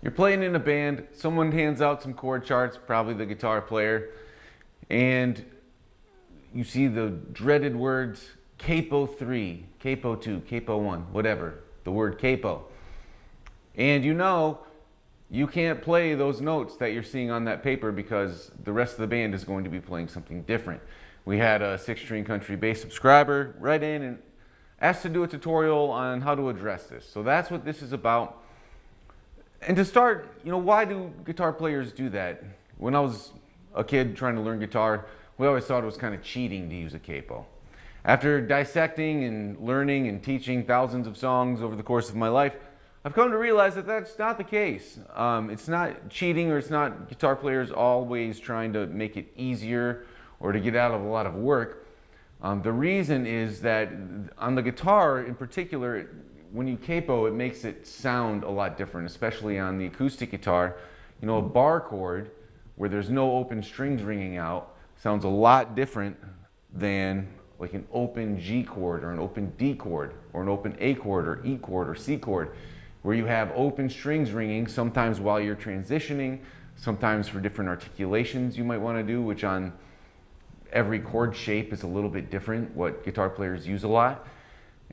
You're playing in a band, someone hands out some chord charts, probably the guitar player, and you see the dreaded words Capo 3, Capo 2, Capo 1, whatever, the word capo. And you know you can't play those notes that you're seeing on that paper because the rest of the band is going to be playing something different. We had a 6-string country bass subscriber write in and asked to do a tutorial on how to address this. So that's what this is about. And to start, why do guitar players do that? When I was a kid trying to learn guitar, we always thought it was kind of cheating to use a capo. After dissecting and learning and teaching thousands of songs over the course of my life, I've come to realize that that's not the case. It's not cheating, or it's not guitar players always trying to make it easier or to get out of a lot of work. The reason is that on the guitar in particular, when you capo, it makes it sound a lot different, especially on the acoustic guitar. A bar chord where there's no open strings ringing out sounds a lot different than like an open G chord or an open D chord or an open A chord or E chord or C chord, where you have open strings ringing sometimes while you're transitioning, sometimes for different articulations you might want to do, which on every chord shape is a little bit different, what guitar players use a lot.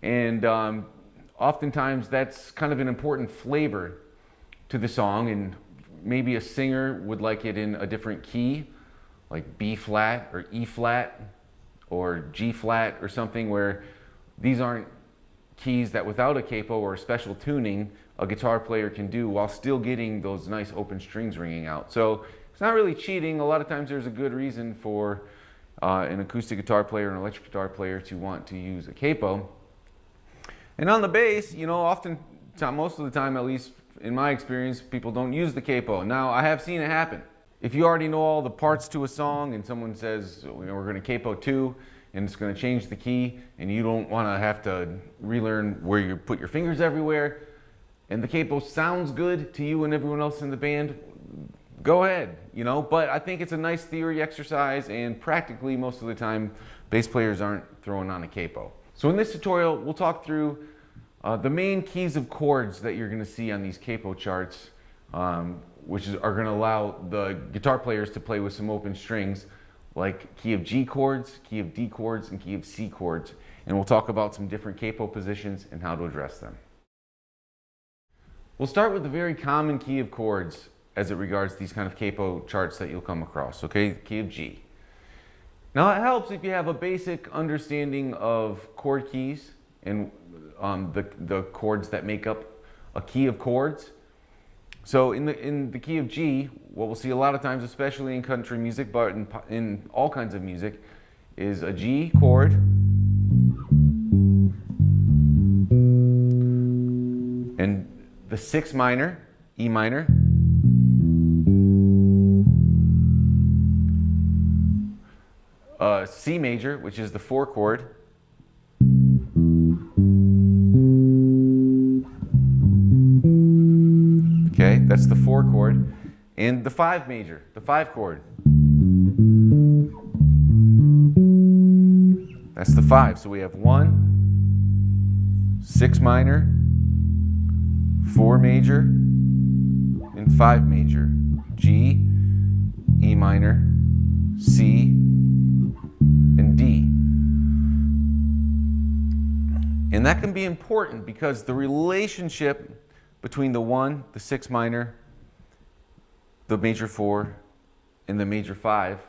And oftentimes that's kind of an important flavor to the song, and maybe a singer would like it in a different key, like B flat or E flat or G flat or something, where these aren't keys that without a capo or a special tuning a guitar player can do while still getting those nice open strings ringing out. So it's not really cheating. A lot of times there's a good reason for an acoustic guitar player and an electric guitar player to want to use a capo. And on the bass, most of the time, at least in my experience, people don't use the capo. Now, I have seen it happen. If you already know all the parts to a song and someone says, we're going to capo 2 and it's going to change the key, and you don't want to have to relearn where you put your fingers everywhere, and the capo sounds good to you and everyone else in the band, go ahead, But I think it's a nice theory exercise, and practically most of the time, bass players aren't throwing on a capo. So in this tutorial, we'll talk through the main keys of chords that you're going to see on these capo charts, which are going to allow the guitar players to play with some open strings, like key of G chords, key of D chords, and key of C chords. And we'll talk about some different capo positions and how to address them. We'll start with the very common key of chords as it regards these kind of capo charts that you'll come across, okay? The key of G. Now it helps if you have a basic understanding of chord keys and the chords that make up a key of chords. So in the key of G, what we'll see a lot of times, especially in country music, but in all kinds of music, is a G chord, and the 6 minor, E minor, C major, which is the 4 chord, okay, that's the 4 chord, and the 5 major, the 5 chord, that's the 5. So we have 1, 6 minor, 4 major, and 5 major, G, E minor, C, and D. And that can be important because the relationship between the 1, the 6 minor, the major 4, and the major 5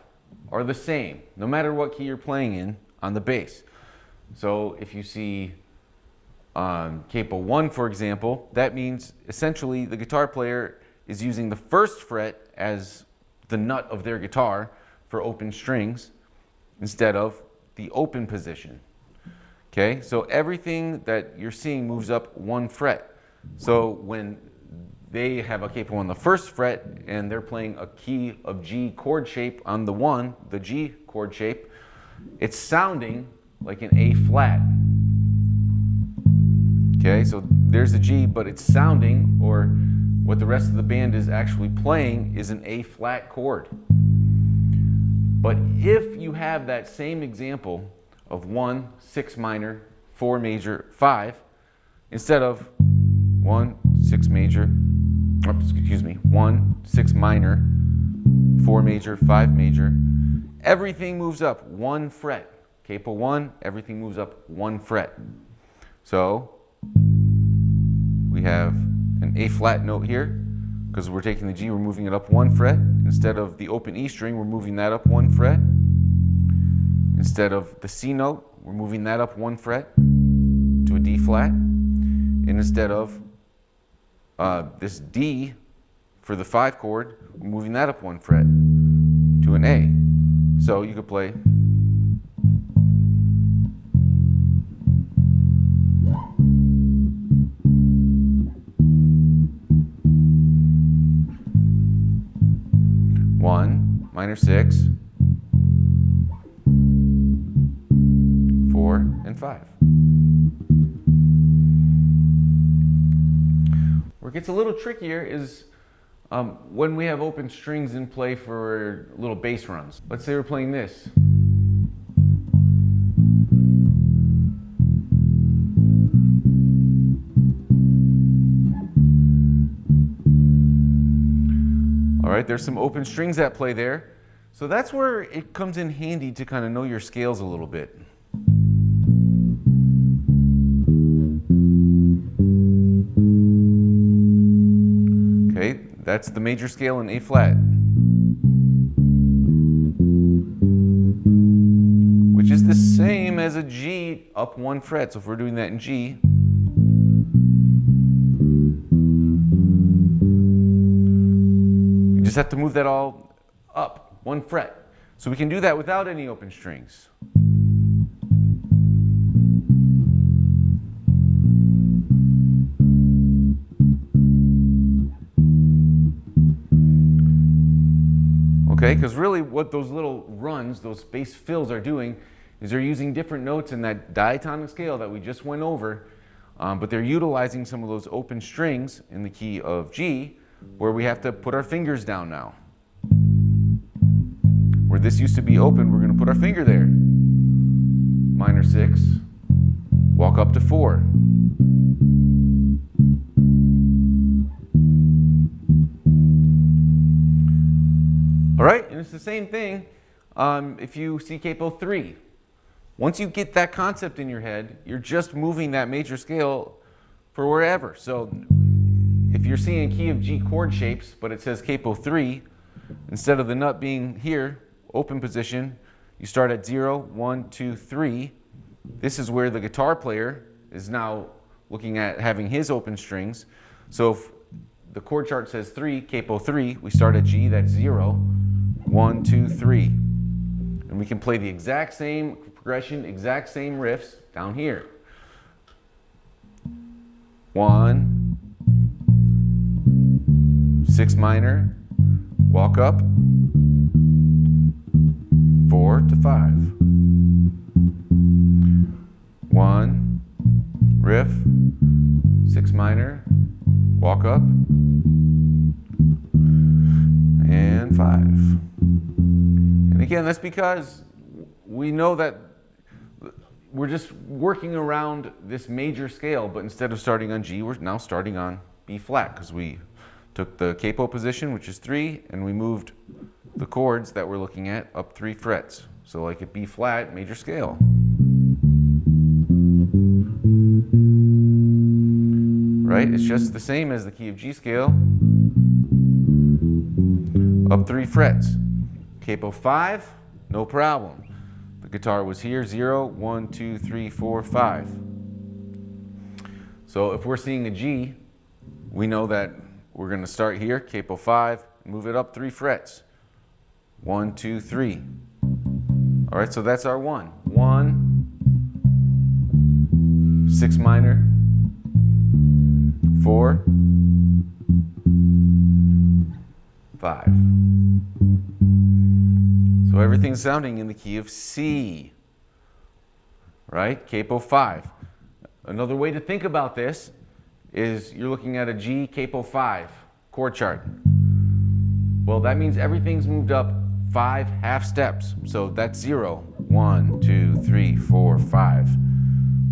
are the same, no matter what key you're playing in on the bass. So if you see capo 1, for example, that means essentially the guitar player is using the 1st fret as the nut of their guitar for open strings instead of the open position. Okay, so everything that you're seeing moves up 1 fret. So when they have a capo on the 1st fret and they're playing a key of G chord shape on the 1, the G chord shape, it's sounding like an A flat. Okay, so there's a G, but it's sounding, or what the rest of the band is actually playing, is an A flat chord. But if you have that same example of 1, 6 minor, 4 major, 5, instead of 1, 6 major, excuse me, 1, 6 minor, 4 major, 5 major. Everything moves up 1 fret. Capo 1, everything moves up 1 fret. So we have an A flat note here. Because we're taking the G, we're moving it up 1 fret. Instead of the open E string, we're moving that up 1 fret. Instead of the C note, we're moving that up 1 fret to a D flat. And instead of this D for the 5 chord, we're moving that up 1 fret to an A. So you could play . One, minor 6, 4, and 5. Where it gets a little trickier is when we have open strings in play for little bass runs. Let's say we're playing this. All right, there's some open strings at play there. So that's where it comes in handy to kind of know your scales a little bit. Okay, that's the major scale in A flat, which is the same as a G up 1 fret. So if we're doing that in G, just have to move that all up 1 fret. So we can do that without any open strings. Okay, because really what those little runs, those bass fills are doing is they're using different notes in that diatonic scale that we just went over, but they're utilizing some of those open strings in the key of G, where we have to put our fingers down now. Where this used to be open, we're going to put our finger there. Minor 6, walk up to 4. All right, and it's the same thing if you see Capo 3. Once you get that concept in your head, you're just moving that major scale for wherever. So if you're seeing a key of G chord shapes, but it says Capo 3, instead of the nut being here, open position, you start at 0, 1, 2, 3. This is where the guitar player is now looking at having his open strings. So if the chord chart says 3, Capo 3, we start at G, that's 0, 1, 2, 3. And we can play the exact same progression, exact same riffs down here. 1, 6 minor, walk up, 4 to 5. 1, riff, 6 minor, walk up, and 5. And again, that's because we know that we're just working around this major scale, but instead of starting on G, we're now starting on B flat, because we took the capo position, which is 3, and we moved the chords that we're looking at up 3 frets. So like a B flat, major scale. Right? It's just the same as the key of G scale. Up 3 frets. Capo 5, no problem. The guitar was here, 0, 1, 2, 3, 4, 5. So if we're seeing a G, we know that we're going to start here, Capo 5, move it up 3 frets. 1, 2, 3. All right, so that's our 1. 1, 6 minor, 4, 5. So everything's sounding in the key of C, right? Capo 5. Another way to think about this is you're looking at a G Capo 5 chord chart. Well, that means everything's moved up 5 half steps. So that's 0, 1, 2, 3, 4, 5.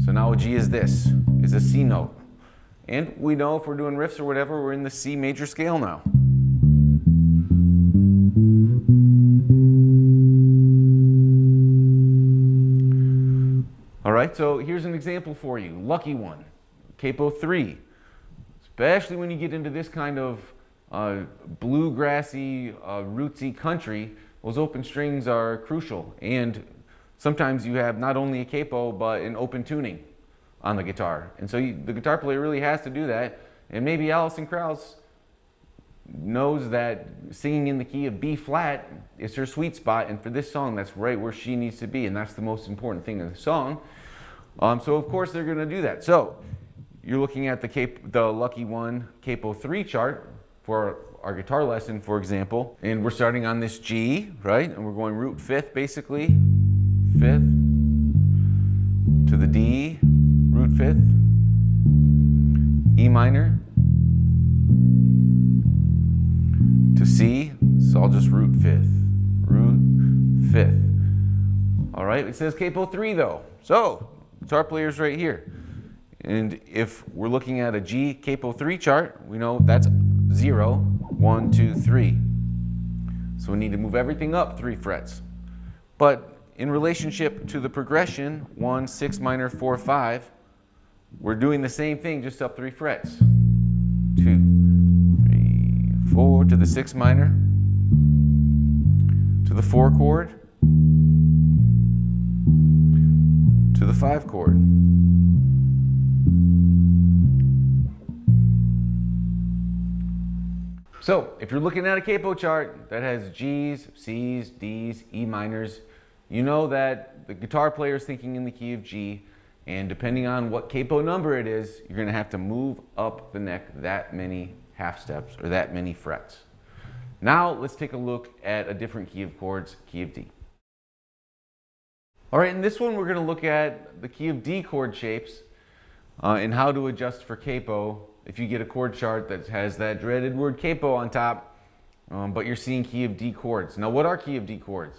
So now a G is this, is a C note. And we know if we're doing riffs or whatever, we're in the C major scale now. All right, so here's an example for you. Lucky one, Capo 3. Especially when you get into this kind of bluegrassy, rootsy country, those open strings are crucial. And sometimes you have not only a capo, but an open tuning on the guitar. And so the guitar player really has to do that. And maybe Alison Krauss knows that singing in the key of B flat is her sweet spot, and for this song that's right where she needs to be, and that's the most important thing in the song. So of course they're going to do that. So you're looking at the Lucky One Capo 3 chart for our guitar lesson, for example, and we're starting on this G, right? And we're going root 5th basically, 5th to the D, root 5th, E minor, to C, so I'll just root 5th, root 5th. All right, it says Capo 3 though. So, guitar player's right here. And if we're looking at a G Capo 3 chart, we know that's 0, 1, 2, 3. So we need to move everything up 3 frets. But in relationship to the progression, 1, 6 minor, 4, 5, we're doing the same thing, just up 3 frets. 2, 3, 4 to the 6 minor, to the 4 chord, to the 5 chord. So if you're looking at a capo chart that has G's, C's, D's, E minors, you know that the guitar player is thinking in the key of G, and depending on what capo number it is, you're going to have to move up the neck that many half steps or that many frets. Now let's take a look at a different key of chords, key of D. All right, in this one we're going to look at the key of D chord shapes and how to adjust for capo if you get a chord chart that has that dreaded word capo on top, but you're seeing key of D chords. Now what are key of D chords?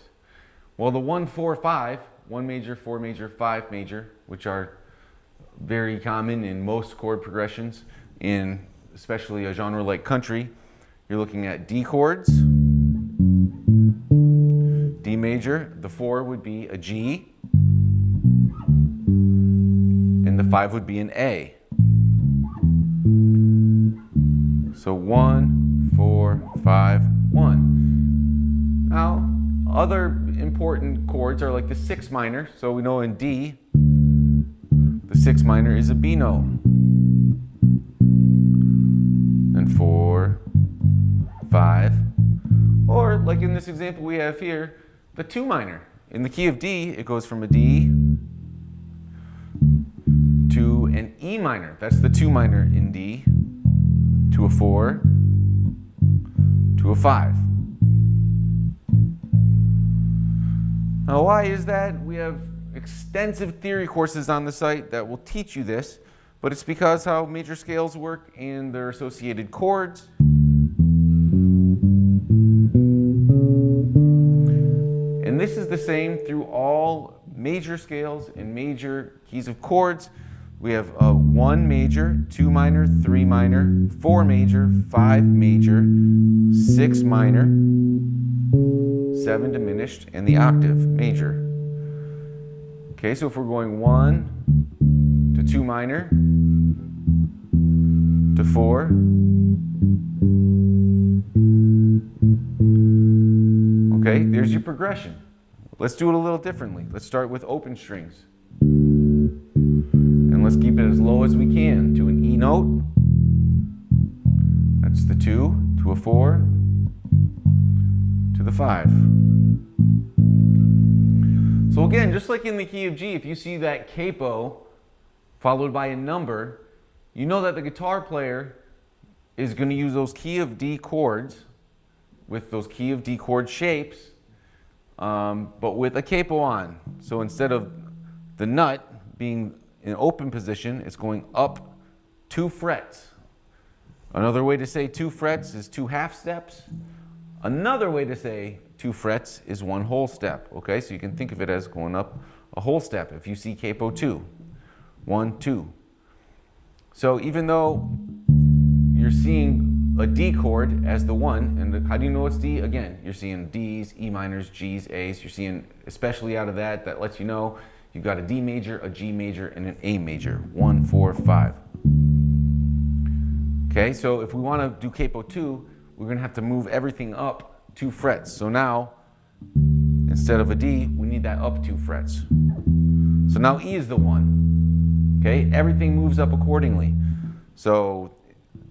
Well, the 1, 4, 5, 1 major, 4 major, 5 major, which are very common in most chord progressions, in especially a genre like country. You're looking at D chords, D major, the 4 would be a G, and the 5 would be an A. So 1, 4, 5, 1. Now, other important chords are like the 6 minor. So we know in D, the 6 minor is a B note. Then 4, 5, or like in this example we have here, the 2 minor. In the key of D, it goes from a D to an E minor. That's the 2 minor in D, to a 4, to a 5. Now why is that? We have extensive theory courses on the site that will teach you this, but it's because how major scales work and their associated chords. And this is the same through all major scales and major keys of chords. We have 1 major, 2 minor, 3 minor, 4 major, 5 major, 6 minor, 7 diminished, and the octave major. Okay, so if we're going 1 to 2 minor, to 4, okay, there's your progression. Let's do it a little differently. Let's start with open strings. And let's keep it as low as we can to an E note. That's the 2, to a 4, to the 5. So again, just like in the key of G, if you see that capo followed by a number, you know that the guitar player is going to use those key of D chords with those key of D chord shapes, but with a capo on. So instead of the nut being in open position, it's going up 2 frets. Another way to say 2 frets is 2 half steps. Another way to say 2 frets is 1 whole step. Okay, so you can think of it as going up a whole step if you see capo 2. 1, 2. So even though you're seeing a D chord as the one, and how do you know it's D? Again, you're seeing Ds, E minors, Gs, As. You're seeing, especially out of that, that lets you know you've got a D major, a G major, and an A major. 1, 4, 5. Okay, so if we want to do capo 2, we're going to have to move everything up 2 frets. So now, instead of a D, we need that up 2 frets. So now E is the 1. Okay, everything moves up accordingly. So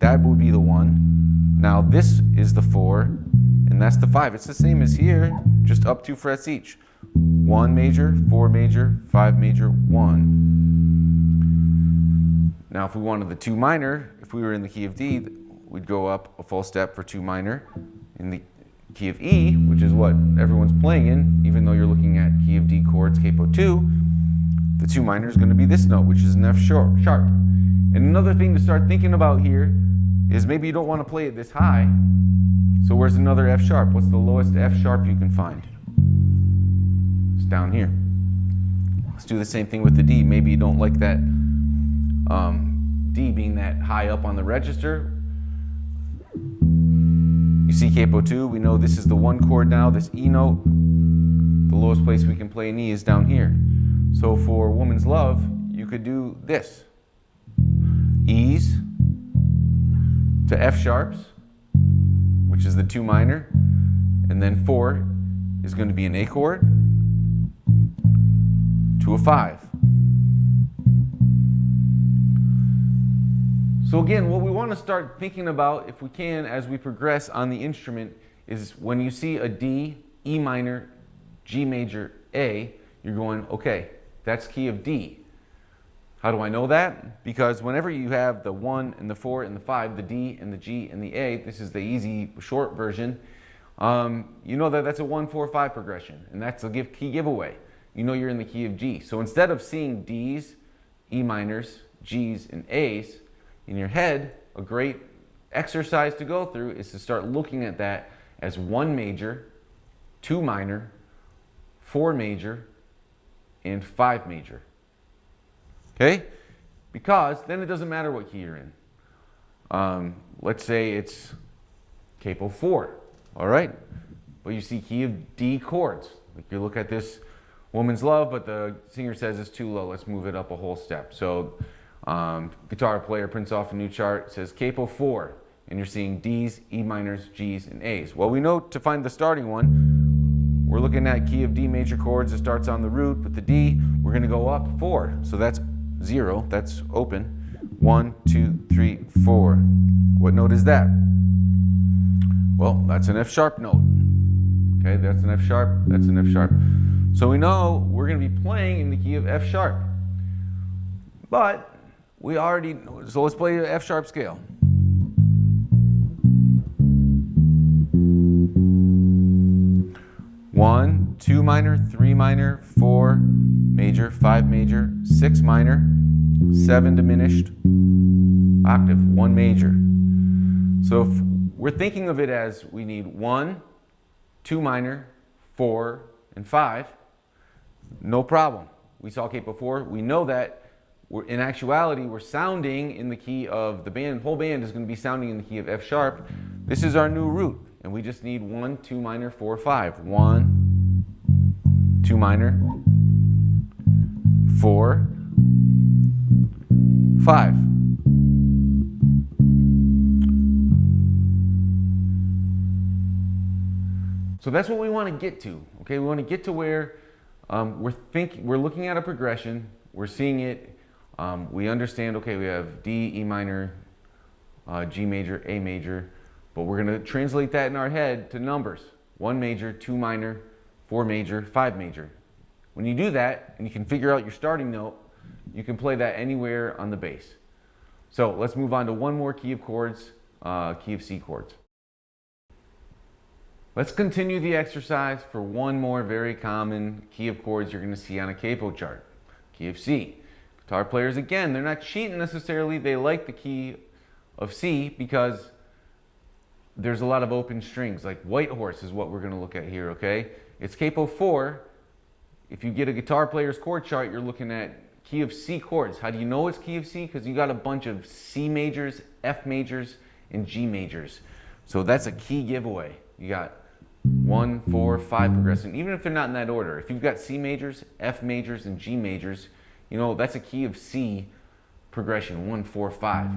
that would be the 1. Now this is the 4, and that's the 5. It's the same as here, just up 2 frets each. 1 major, 4 major, 5 major, 1. Now if we wanted the 2 minor, if we were in the key of D, we'd go up a full step for 2 minor. In the key of E, which is what everyone's playing in, even though you're looking at key of D chords, capo 2, the 2 minor is going to be this note, which is an F sharp. And another thing to start thinking about here is maybe you don't want to play it this high. So where's another F sharp? What's the lowest F sharp you can find? It's down here. Let's do the same thing with the D. Maybe you don't like that D being that high up on the register. You see capo 2, we know this is the 1 chord now, this E note. The lowest place we can play an E is down here. So for Woman's Love, you could do this. E's to F sharps, which is the 2 minor, and then 4 is going to be an A chord to a 5. So again, what we want to start thinking about, if we can, as we progress on the instrument, is when you see a D, E minor, G major, A, you're going, okay, that's key of D. How do I know that? Because whenever you have the 1 and the 4 and the 5, the D and the G and the A, this is the easy short version, you know that that's a 1, 4, 5 progression, and that's a key giveaway. You know you're in the key of G. So instead of seeing Ds, E minors, Gs, and As in your head, a great exercise to go through is to start looking at that as 1 major, 2 minor, 4 major, and 5 major. Okay? Because then it doesn't matter what key you're in. Let's say it's capo 4, all right? But you see key of D chords. Like you look at this Woman's Love, but the singer says it's too low. Let's move it up a whole step. So guitar player prints off a new chart, says capo 4, and you're seeing Ds, E minors, Gs, and As. Well, we know to find the starting one, we're looking at key of D major chords. It starts on the root with the D. We're going to go up 4. So that's 0. That's open. 1, 2, 3, 4. What note is that? Well, that's an F sharp note. Okay, that's an F sharp. That's an F sharp. So we know we're going to be playing in the key of F sharp. But we already know. So let's play the F sharp scale. One, 2 minor, 3 minor, 4 major, 5 major, 6 minor, 7 diminished, octave, 1 major. So if we're thinking of it as we need 1, 2 minor, 4, and 5, no problem. We saw capo 4. We know that in actuality we're sounding in the key of the band. Whole band is going to be sounding in the key of F sharp. This is our new root. And we just need 1, 2 minor, 4, 5. 1, 2 minor, 4, 5. So that's what we want to get to. Okay, we want to get to where we're looking at a progression. We're seeing it. We understand. Okay, we have D, E minor, G major, A major. But we're going to translate that in our head to numbers. 1 major, 2 minor, 4 major, 5 major. When you do that, and you can figure out your starting note, you can play that anywhere on the bass. So let's move on to one more key of chords, key of C chords. Let's continue the exercise for one more very common key of chords you're going to see on a capo chart, key of C. Guitar players, again, they're not cheating necessarily. They like the key of C because there's a lot of open strings, like White Horse is what we're going to look at here, okay? It's capo 4. If you get a guitar player's chord chart, you're looking at key of C chords. How do you know it's key of C? Because you got a bunch of C majors, F majors, and G majors. So that's a key giveaway. You got 1, 4, 5 progression, even if they're not in that order. If you've got C majors, F majors, and G majors, you know, that's a key of C progression, 1, 4, 5.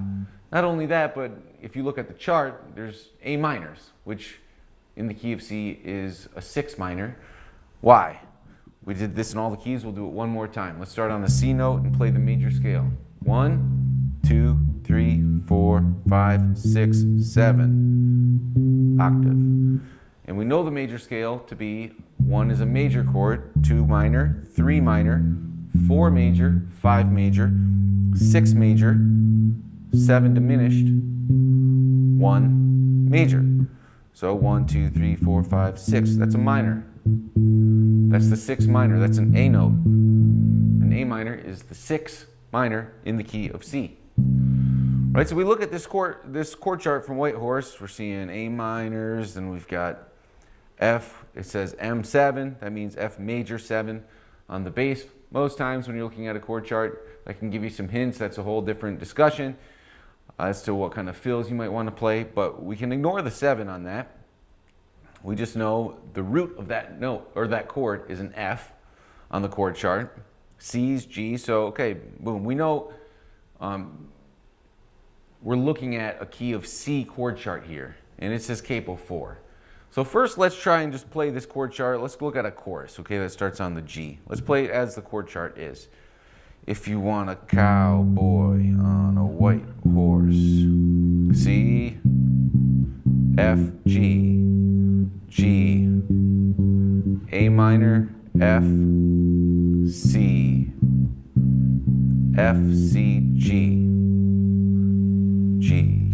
Not only that, but if you look at the chart, there's A minors, which in the key of C is a 6 minor. Why? We did this in all the keys. We'll do it one more time. Let's start on the C note and play the major scale. 1, 2, 3, 4, 5, 6, 7. Octave. And we know the major scale to be 1 is a major chord, 2 minor, 3 minor, 4 major, 5 major, 6 major, 7 diminished, 1 major. So 1, 2, 3, 4, 5, 6. That's a minor. That's the 6 minor. That's an A note. An A minor is the 6 minor in the key of C. Right, so we look at this chord chart from White Horse. We're seeing A minors, and we've got F. It says M7. That means F major 7 on the bass. Most times when you're looking at a chord chart, I can give you some hints. That's a whole different discussion as to what kind of fills you might want to play, but we can ignore the 7 on that. We just know the root of that note or that chord is an F on the chord chart. C's, G, so okay, boom. We know we're looking at a key of C chord chart here, and it says Capo 4. So first, let's try and just play this chord chart. Let's look at a chorus, okay, that starts on the G. Let's play it as the chord chart is. If you want a cowboy on a white horse, C, F, G, G, A minor, F, C, F, C, G, G.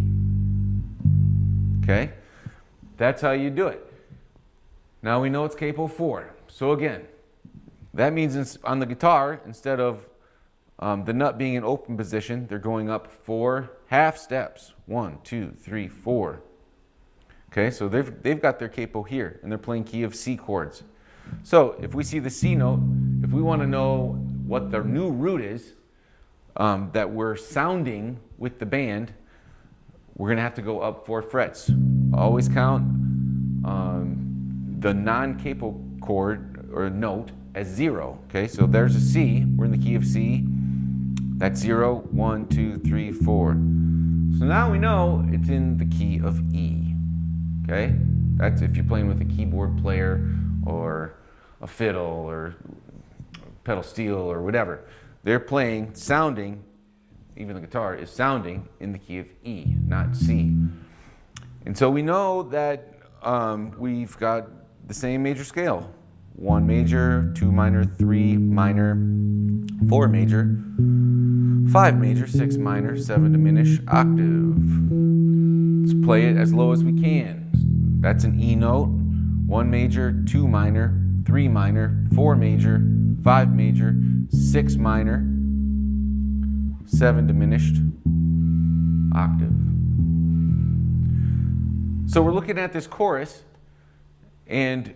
Okay? That's how you do it. Now we know it's Capo 4. So again, that means on the guitar, instead of the nut being in open position, they're going up 4 half steps. 1, 2, 3, 4. Okay, so they've got their capo here, and they're playing key of C chords. So if we see the C note, if we want to know what their new root is that we're sounding with the band, we're going to have to go up 4 frets. Always count the non-capo chord or note as 0. Okay, so there's a C. We're in the key of C. That's 0, 1, 2, 3, 4. So now we know it's in the key of E. Okay, that's if you're playing with a keyboard player or a fiddle or pedal steel or whatever. They're playing, sounding, even the guitar is sounding in the key of E, not C. And so we know that we've got the same major scale. 1 major, 2 minor, 3 minor, 4 major, 5 major, 6 minor, 7 diminished, octave. Let's play it as low as we can. That's an E note. 1 major, 2 minor, 3 minor, 4 major, 5 major, 6 minor, 7 diminished, octave. So we're looking at this chorus, and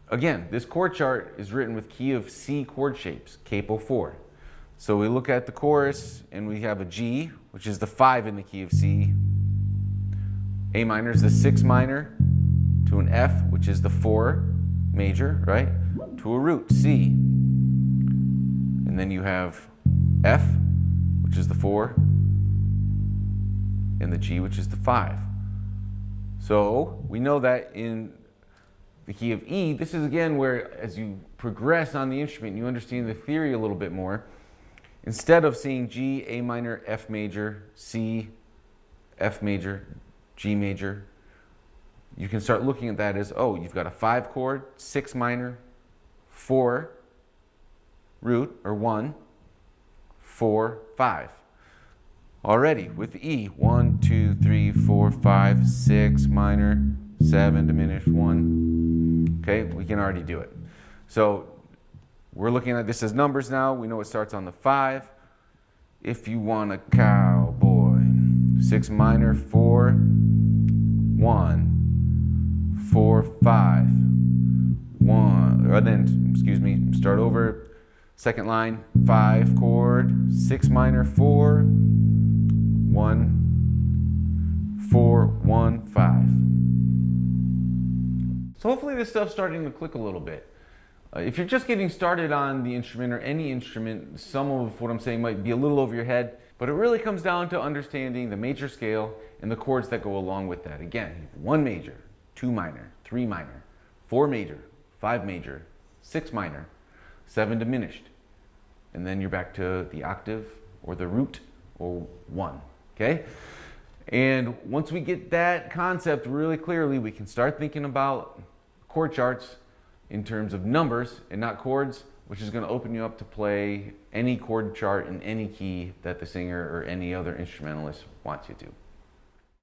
again, this chord chart is written with key of C chord shapes, Capo 4. So we look at the chorus, and we have a G, which is the 5 in the key of C. A minor is the 6 minor, to an F, which is the 4 major, right? To a root, C. And then you have F, which is the 4, and the G, which is the 5. So we know that in the key of E, this is again where as you progress on the instrument, you understand the theory a little bit more. Instead of seeing G, A minor, F major, C, F major, G major, you can start looking at that as, oh, you've got a 5 chord, 6 minor, 4 root, or 1, 4, 5. Already with E, 1, 2, 3, 4, 5, 6 minor, 7 diminished, 1. Okay, we can already do it. So we're looking at this as numbers now. We know it starts on the 5. If you want a cowboy, 6 minor, 4, 1, 4, 5, 1, or then, excuse me, start over. Second line, 5 chord, 6 minor, 4, 1, 4, 1, 5. So hopefully this stuff's starting to click a little bit. If you're just getting started on the instrument or any instrument, some of what I'm saying might be a little over your head, but it really comes down to understanding the major scale and the chords that go along with that. Again, 1 major, 2 minor, 3 minor, 4 major, 5 major, 6 minor, 7 diminished. And then you're back to the octave or the root or 1, okay? And once we get that concept really clearly, we can start thinking about chord charts in terms of numbers and not chords, which is going to open you up to play any chord chart in any key that the singer or any other instrumentalist wants you to.